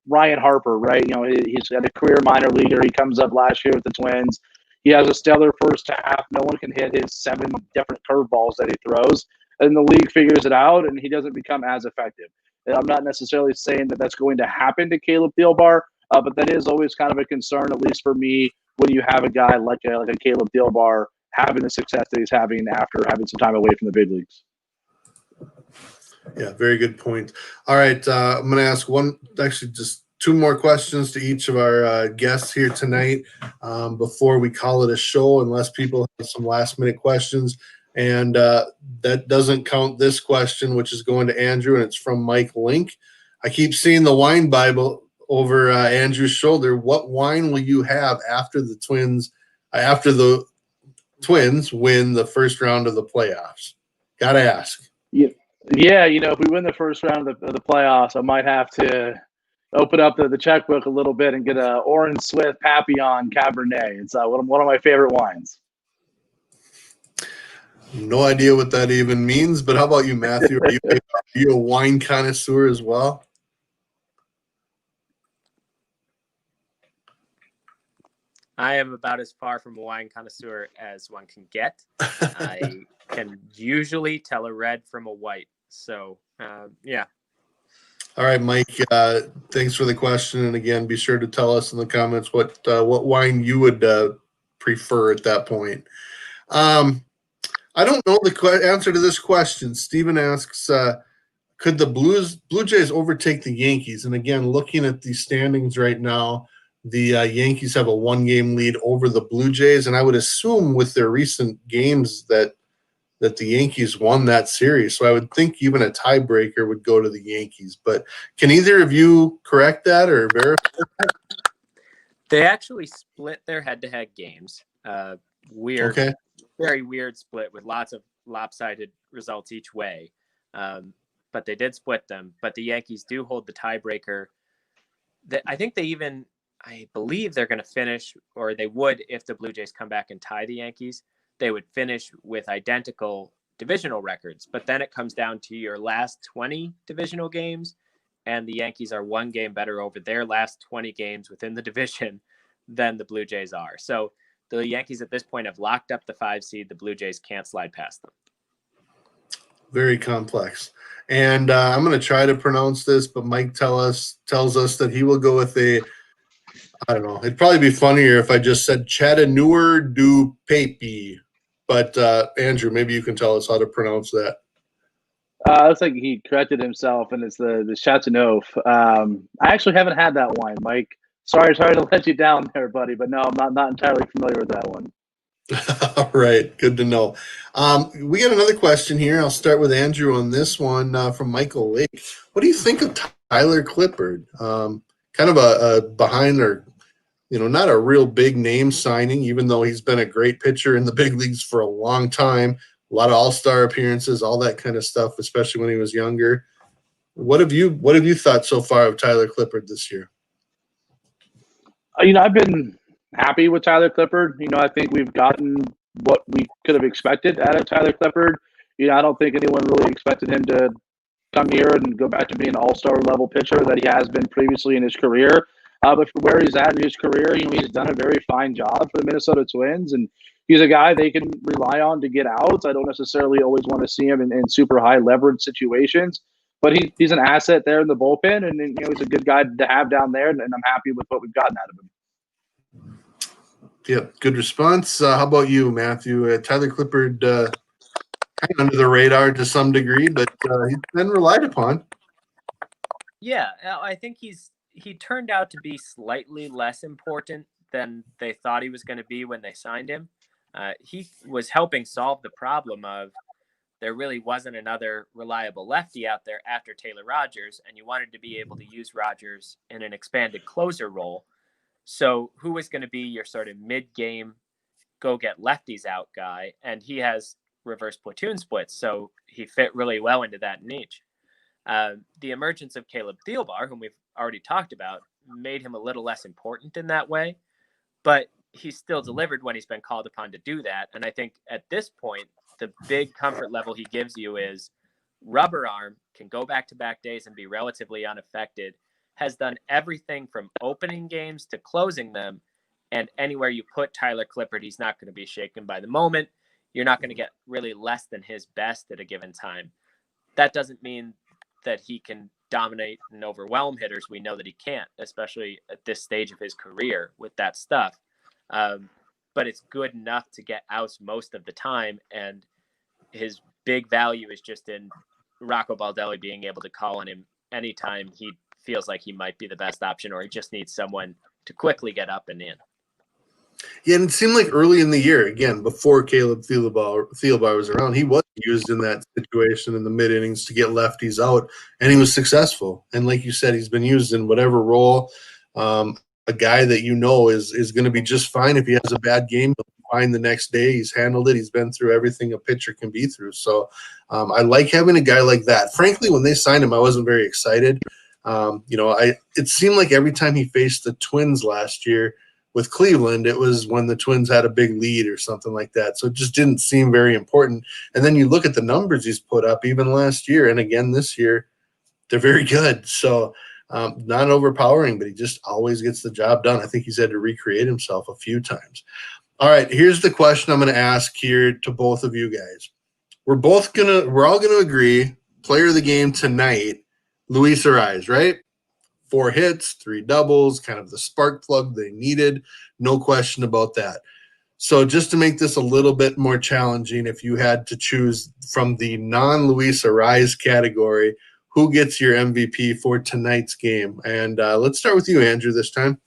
S2: Ryan Harper, right? He's got a career minor leaguer. He comes up last year with the Twins. He has a stellar first half. No one can hit his 7 different curveballs that he throws. And the league figures it out, and he doesn't become as effective. And I'm not necessarily saying that that's going to happen to Caleb Thielbar, but that is always kind of a concern, at least for me, when you have a guy like a Caleb Thielbar having the success that he's having after having some time away from the big leagues.
S1: Yeah, very good point. All right, I'm going to ask just 2 more questions to each of our guests here tonight before we call it a show, unless people have some last-minute questions. And that doesn't count this question, which is going to Andrew, and it's from Mike Link. I keep seeing the wine Bible over Andrew's shoulder. What wine will you have after the Twins win the first round of the playoffs? Got to ask.
S2: Yeah, if we win the first round of the playoffs, I might have to open up the checkbook a little bit and get a Orange Swift Papillon Cabernet. It's one of my favorite wines.
S1: No idea what that even means, but how about you, Matthew? Are you a wine connoisseur as well?
S3: I am about as far from a wine connoisseur as one can get. I can usually tell a red from a white. So, yeah.
S1: All right, Mike, thanks for the question. And again, be sure to tell us in the comments what wine you would prefer at that point. I don't know the answer to this question. Steven asks, could the Blue Jays overtake the Yankees? And again, looking at the standings right now, the Yankees have a 1-game lead over the Blue Jays, and I would assume with their recent games that the Yankees won that series. So I would think even a tiebreaker would go to the Yankees. But can either of you correct that or verify that?
S3: They actually split their head-to-head games. Weird,
S1: Okay.
S3: very weird split with lots of lopsided results each way. But they did split them. But the Yankees do hold the tiebreaker. I believe they're going to finish, or they would if the Blue Jays come back and tie the Yankees. They would finish with identical divisional records. But then it comes down to your last 20 divisional games, and the Yankees are 1 game better over their last 20 games within the division than the Blue Jays are. So the Yankees at this point have locked up the 5 seed. The Blue Jays can't slide past them.
S1: Very complex. And I'm going to try to pronounce this, but Mike tells us that he will go with I don't know. It'd probably be funnier if I just said Chattanooga du Pape. But Andrew, maybe you can tell us how to pronounce that.
S2: Looks like he corrected himself, and it's the Chateauneuf. I actually haven't had that wine, Mike. Sorry to let you down there, buddy. But no, I'm not entirely familiar with that one.
S1: All right, good to know. We got another question here. I'll start with Andrew on this one from Michael Lake. What do you think of Tyler Clifford? Kind of a behind or not a real big name signing, even though he's been a great pitcher in the big leagues for a long time. A lot of all-star appearances, all that kind of stuff, especially when he was younger. What have you thought so far of Tyler Clifford this year?
S2: I've been happy with Tyler Clifford. I think we've gotten what we could have expected out of Tyler Clifford. I don't think anyone really expected him to come here and go back to being an all-star level pitcher that he has been previously in his career. But for where he's at in his career, he's done a very fine job for the Minnesota Twins, and he's a guy they can rely on to get outs. I don't necessarily always want to see him in super high leverage situations, but he's an asset there in the bullpen, and he's a good guy to have down there, and I'm happy with what we've gotten out of him.
S1: Yep, good response. How about you, Matthew? Tyler Clifford, kind of under the radar to some degree, but he's been relied upon.
S3: Yeah, I think he turned out to be slightly less important than they thought he was going to be when they signed him. He was helping solve the problem of there really wasn't another reliable lefty out there after Taylor Rogers, and you wanted to be able to use Rogers in an expanded closer role. So who was going to be your sort of mid-game go get lefties out guy? And he has reverse platoon splits, so he fit really well into that niche. The emergence of Caleb Thielbar, whom we've already talked about, made him a little less important in that way, but he's still delivered when he's been called upon to do that. And I think at this point, the big comfort level he gives you is rubber arm, can go back-to-back days and be relatively unaffected, has done everything from opening games to closing them, and anywhere you put Tyler Clifford, he's not going to be shaken by the moment. You're not going to get really less than his best at a given time. That doesn't mean that he can dominate and overwhelm hitters. We know that he can't, especially at this stage of his career with that stuff. But it's good enough to get outs most of the time, and his big value is just in Rocco Baldelli being able to call on him anytime he feels like he might be the best option, or he just needs someone to quickly get up and in.
S1: Yeah, and it seemed like early in the year, again, before Caleb Thielbar was around, he was used in that situation in the mid-innings to get lefties out, and he was successful. And like you said, he's been used in whatever role. A guy that is going to be just fine if he has a bad game. He'll be fine the next day. He's handled it. He's been through everything a pitcher can be through. So I like having a guy like that. Frankly, when they signed him, I wasn't very excited. It seemed like every time he faced the Twins last year with Cleveland, it was when the Twins had a big lead or something like that. So it just didn't seem very important. And then you look at the numbers he's put up even last year and again this year, they're very good. So not overpowering, but he just always gets the job done. I think he's had to recreate himself a few times. All right, here's the question I'm going to ask here to both of you guys. We're all going to agree, player of the game tonight, Luis Arraez, right? 4 hits, 3 doubles, kind of the spark plug they needed. No question about that. So just to make this a little bit more challenging, if you had to choose from the non-Luis Arraez category, who gets your MVP for tonight's game? And let's start with you, Andrew, this time.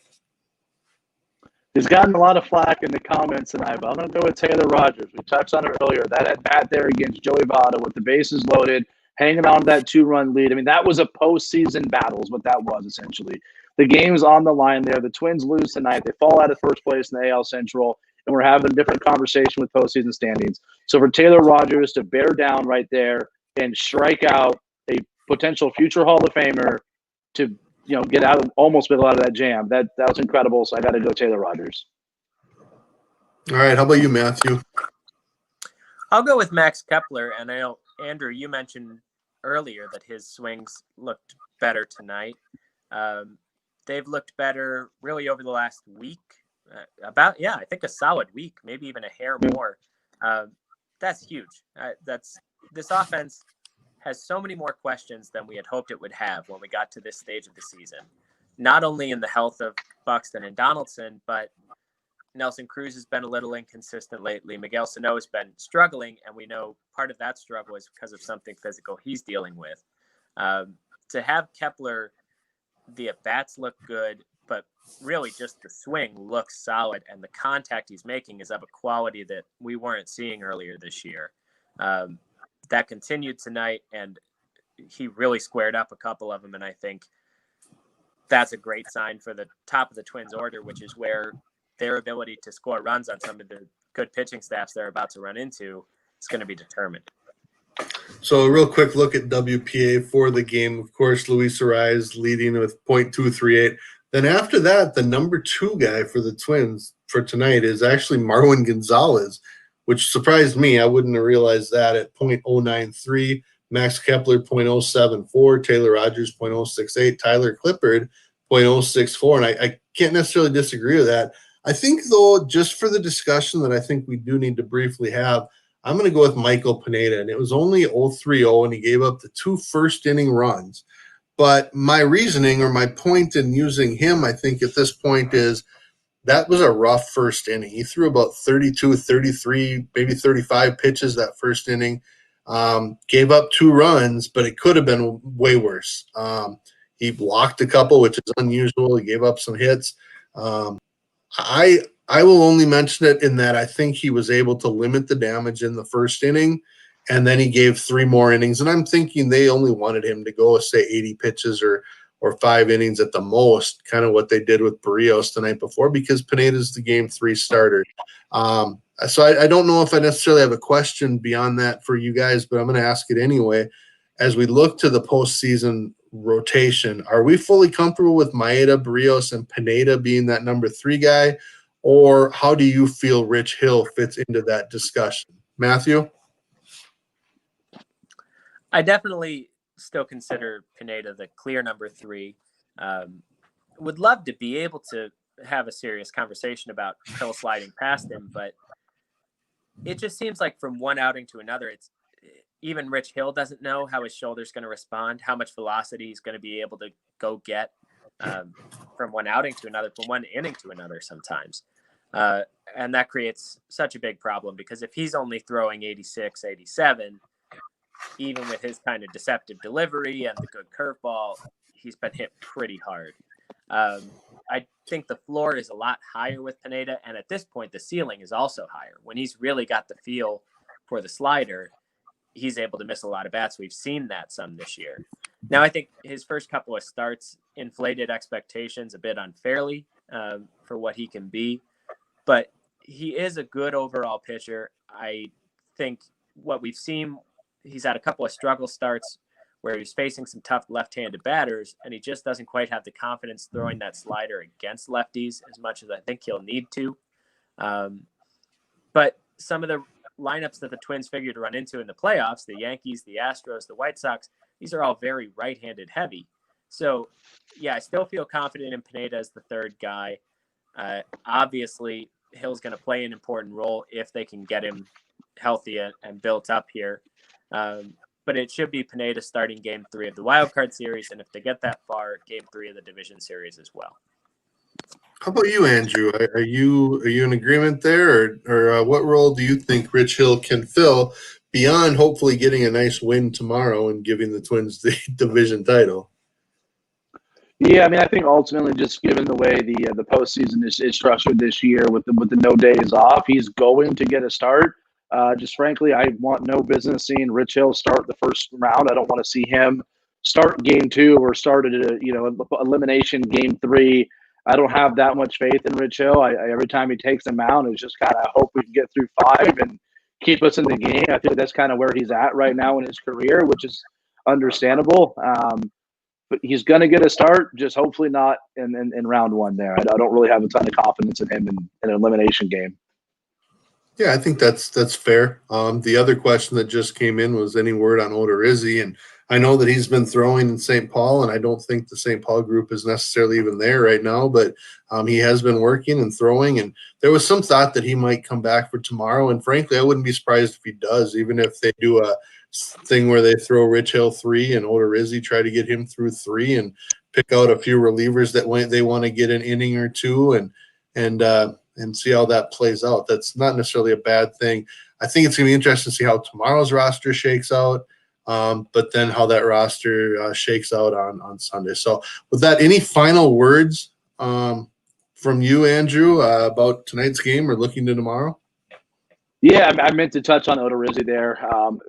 S2: He's gotten a lot of flack in the comments tonight, but I'm going to go with Taylor Rogers. We touched on it earlier. That at bat there against Joey Votto with the bases loaded, hanging on to that 2-run lead. I mean, that was a postseason battle is what that was, essentially. The game's on the line there. The Twins lose tonight. They fall out of first place in the AL Central, and we're having a different conversation with postseason standings. So for Taylor Rogers to bear down right there and strike out a potential future Hall of Famer to get out of almost with a lot of that jam. That was incredible. So I got to go Taylor Rogers.
S1: All right. How about you, Matthew?
S3: I'll go with Max Kepler. And I know, Andrew, you mentioned earlier that his swings looked better tonight. They've looked better really over the last week. I think a solid week, maybe even a hair more. That's huge. This offense has so many more questions than we had hoped it would have when we got to this stage of the season. Not only in the health of Buxton and Donaldson, but Nelson Cruz has been a little inconsistent lately. Miguel Sano has been struggling, and we know part of that struggle is because of something physical he's dealing with. To have Kepler, the at-bats look good, but really just the swing looks solid, and the contact he's making is of a quality that we weren't seeing earlier this year. That continued tonight, and he really squared up a couple of them, and I think that's a great sign for the top of the Twins order, which is where their ability to score runs on some of the good pitching staffs they're about to run into is going to be determined.
S1: So a real quick look at WPA for the game. Of course, Luis Arraez leading with .238. Then after that, the number 2 guy for the Twins for tonight is actually Marwin Gonzalez, which surprised me. I wouldn't have realized that at .093. Max Kepler, .074. Taylor Rogers, .068. Tyler Clifford, .064. And I can't necessarily disagree with that. I think, though, just for the discussion that I think we do need to briefly have, I'm going to go with Michael Pineda. And it was only 0-3-0, and he gave up the 2 first-inning runs. But my reasoning or my point in using him, I think, at this point is that was a rough first inning. He threw about 32, 33, maybe 35 pitches that first inning. Gave up 2 runs, but it could have been way worse. He blocked a couple, which is unusual. He gave up some hits. I will only mention it in that I think he was able to limit the damage in the first inning, and then he gave 3 more innings. And I'm thinking they only wanted him to go, say, 80 pitches or 5 innings at the most, kind of what they did with Barrios the night before, because Pineda's the game 3 starter. So I don't know if I necessarily have a question beyond that for you guys, but I'm going to ask it anyway. As we look to the postseason rotation, are we fully comfortable with Maeda, Barrios, and Pineda being that number 3 guy? Or how do you feel Rich Hill fits into that discussion? Matthew?
S3: I definitely still consider Pineda the clear number 3. Would love to be able to have a serious conversation about Hill sliding past him, but it just seems like from one outing to another, it's even Rich Hill doesn't know how his shoulder's going to respond, how much velocity he's going to be able to go get from one outing to another, from one inning to another sometimes. And that creates such a big problem, because if he's only throwing 86, 87, even with his kind of deceptive delivery and the good curveball, he's been hit pretty hard. I think the floor is a lot higher with Pineda, and at this point, the ceiling is also higher. When he's really got the feel for the slider, he's able to miss a lot of bats. We've seen that some this year. Now, I think his first couple of starts inflated expectations a bit unfairly for what he can be, but he is a good overall pitcher. I think what we've seen, he's had a couple of struggle starts where he's facing some tough left-handed batters, and he just doesn't quite have the confidence throwing that slider against lefties as much as I think he'll need to. But some of the lineups that the Twins figure to run into in the playoffs, the Yankees, the Astros, the White Sox, these are all very right-handed heavy. So, yeah, I still feel confident in Pineda as the 3rd guy. Obviously, Hill's going to play an important role if they can get him healthy and built up here. But it should be Pineda starting game 3 of the wild card series, and if they get that far, game 3 of the division series as well.
S1: How about you, Andrew? Are you in agreement there, or what role do you think Rich Hill can fill beyond hopefully getting a nice win tomorrow and giving the Twins the division title?
S2: Yeah, I mean, I think ultimately, just given the way the postseason is structured this year with the no days off, he's going to get a start. Just frankly, I want no business seeing Rich Hill start the first round. I don't want to see him start game two or start elimination game three. I don't have that much faith in Rich Hill. Every time he takes them out, it's just kind of hope we can get through five and keep us in the game. I think that's kind of where he's at right now in his career, which is understandable. But he's going to get a start, just hopefully not in round one there. I don't really have a ton of confidence in him in an elimination game.
S1: Yeah, I think that's fair. The other question that just came in was any word on Odorizzi, and I know that he's been throwing in St. Paul, and I don't think the St. Paul group is necessarily even there right now, but he has been working and throwing, and there was some thought that he might come back for tomorrow, and frankly, I wouldn't be surprised if he does, even if they do a thing where they throw Rich Hill 3 and Odorizzi try to get him through 3 and pick out a few relievers that they want to get an inning or two and see how that plays out. That's not necessarily a bad thing. I think it's going to be interesting to see how tomorrow's roster shakes out, but then how that roster shakes out on Sunday. So with that, any final words from you, Andrew, about tonight's game or looking to tomorrow?
S2: Yeah, I meant to touch on Odorizzi there.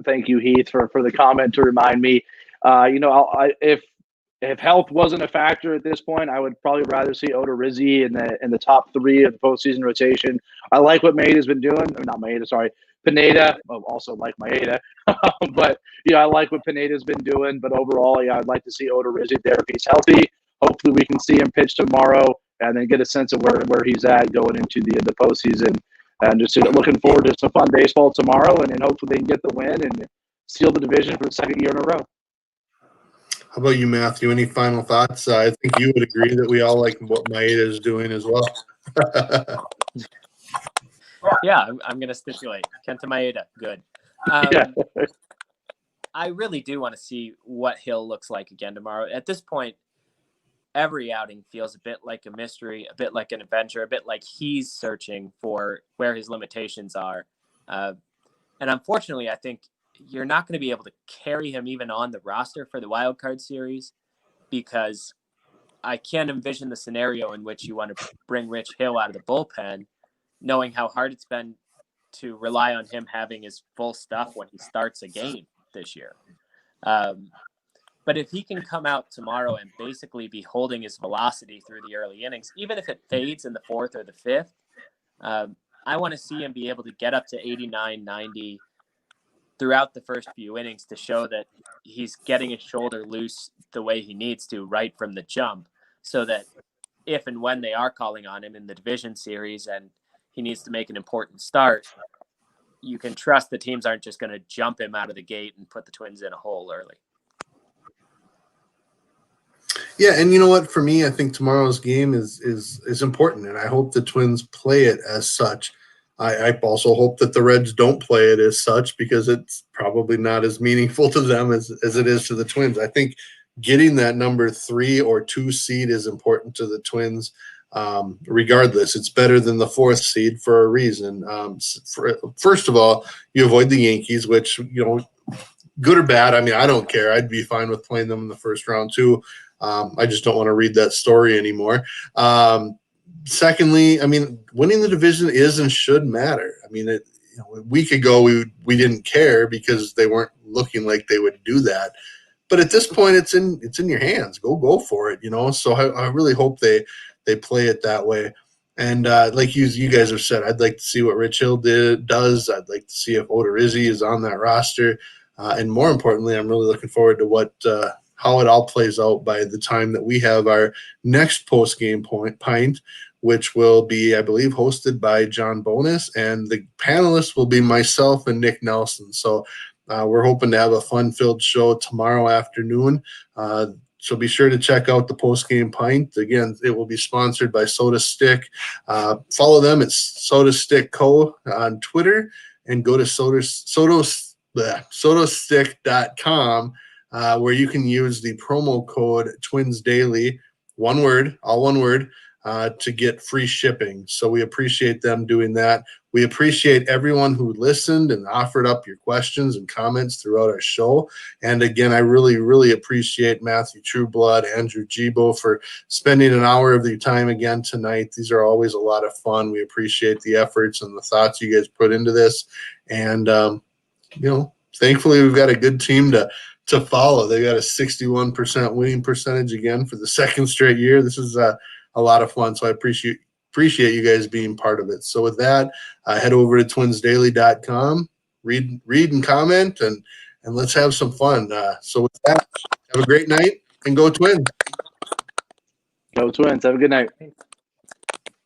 S2: Thank you, Heath, for the comment to remind me. If health wasn't a factor at this point, I would probably rather see Odorizzi in the top three of the postseason rotation. I like what Maeda's been doing. Or not Maeda, sorry, Pineda. Oh, also like Maeda, but I like what Pineda's been doing. But overall, I'd like to see Odorizzi there if he's healthy. Hopefully, we can see him pitch tomorrow and then get a sense of where he's at going into the postseason. And just looking forward to some fun baseball tomorrow, and hopefully they can get the win and seal the division for the second year in a row.
S1: How about you, Matthew? Any final thoughts? I think you would agree that we all like what Maeda is doing as well.
S3: Yeah, I'm going to stipulate. Kenta Maeda, good. I really do want to see what Hill looks like again tomorrow. At this point, every outing feels a bit like a mystery, a bit like an adventure, a bit like he's searching for where his limitations are. And unfortunately, I think you're not going to be able to carry him even on the roster for the wild card series, because I can't envision the scenario in which you want to bring Rich Hill out of the bullpen, knowing how hard it's been to rely on him having his full stuff when he starts a game this year. But if he can come out tomorrow and basically be holding his velocity through the early innings, even if it fades in the fourth or the fifth, I want to see him be able to get up to 89, 90 throughout the first few innings to show that he's getting his shoulder loose the way he needs to right from the jump, so that if and when they are calling on him in the division series and he needs to make an important start, you can trust the teams aren't just going to jump him out of the gate and put the Twins in a hole early.
S1: Yeah, and you know what? For me, I think tomorrow's game is important, and I hope the Twins play it as such. I also hope that the Reds don't play it as such, because it's probably not as meaningful to them as it is to the Twins. I think getting that number 3 or 2 seed is important to the Twins. Regardless, it's better than the 4th seed for a reason. First of all, you avoid the Yankees, which, good or bad, I mean, I don't care. I'd be fine with playing them in the first round too. I just don't want to read that story anymore. Secondly, I mean, winning the division is and should matter. I mean, a week ago we didn't care because they weren't looking like they would do that. But at this point, it's in your hands. Go for it, So I really hope they play it that way. And like you guys have said, I'd like to see what Rich Hill does. I'd like to see if Odorizzi is on that roster. And more importantly, I'm really looking forward to how it all plays out by the time that we have our next post-game Pint, which will be, I believe, hosted by John Bonus, and the panelists will be myself and Nick Nelson. So we're hoping to have a fun-filled show tomorrow afternoon. So be sure to check out the post-game Pint. Again, it will be sponsored by Soda Stick. Follow them at Soda Stick Co. on Twitter, and go to sodastick.com, where you can use the promo code TwinsDaily, one word, all one word, to get free shipping. So we appreciate them doing that. We appreciate everyone who listened and offered up your questions and comments throughout our show. And again, I really, really appreciate Matthew Trueblood, Andrew Gebo for spending an hour of your time again tonight. These are always a lot of fun. We appreciate the efforts and the thoughts you guys put into this. And, thankfully we've got a good team to follow. They got a 61% winning percentage again for the second straight year. This is a lot of fun. So I appreciate you guys being part of it. So with that, head over to twinsdaily.com, read and comment, and let's have some fun. So with that, have a great night and go Twins.
S2: Go Twins. Have a good night.